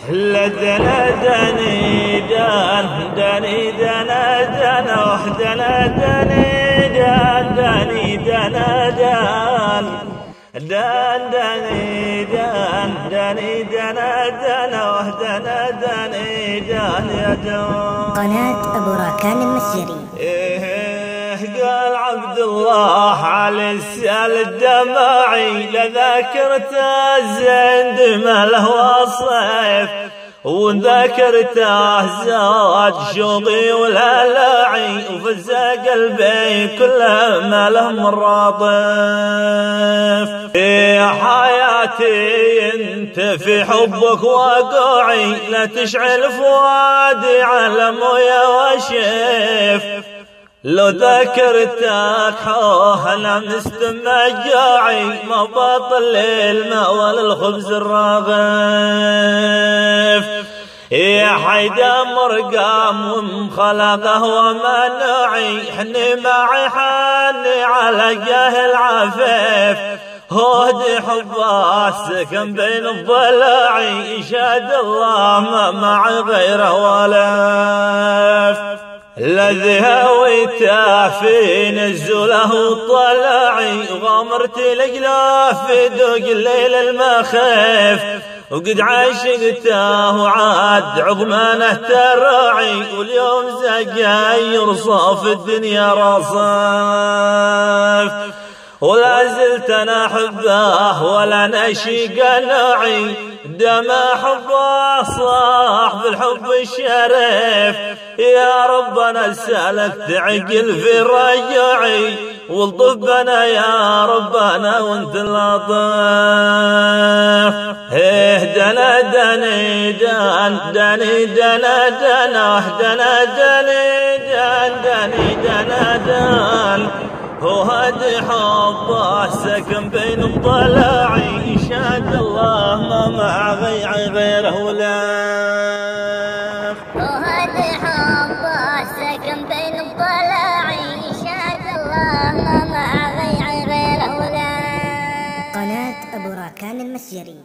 لدنا دني دان دني دنا دنا وحدنا دني دان دني دنا دان دان دني دان دني دنا دنا وحدنا دني دان يا دان. قناة أبو راكان المسجري. قال عبد الله على السال الدماعي لذاكرته الزند ما له وصيف وذاكرته زاد شوقي ولا لاعي وفزع قلبي كل ما له مراطف. يا حياتي انت في حبك وقوعي لا تشعل فؤادي على مويه وشيف لو ذكرتك حوه انا مستمع جاعي ما بطل الماء ولا الخبز الراغف. يا حيدا مرقام ومخلقه ومناعي حني معي حني على جاه العفيف هودي حبه سكن بين الضلاعي يشهد الله ما معي غيره ولف. الذي هويته في نزله وطلعي غامرت الاجلاف في دوق الليل المخيف وقد عاشقته وعاد عظمانه تراعي واليوم زقاير صاف الدنيا رصاف. ولا زلت انا احبه ولا نشيق ناعي دم حبه صاح بالحب الشريف. يا ربنا اسالك تعقل في رجعي والطف بنا يا ربنا وانت اللطيف. دنا دني دان دني دنا دنا دنا دني دان دني دنا دان هو هدي حبه سكن بين الضلاعي يشهد الله ما مع غيره ولا. هو هدي حبه سكن بين الضلاعي يشهد الله ما مع غيره ولا. قناة أبو راكان المسجري.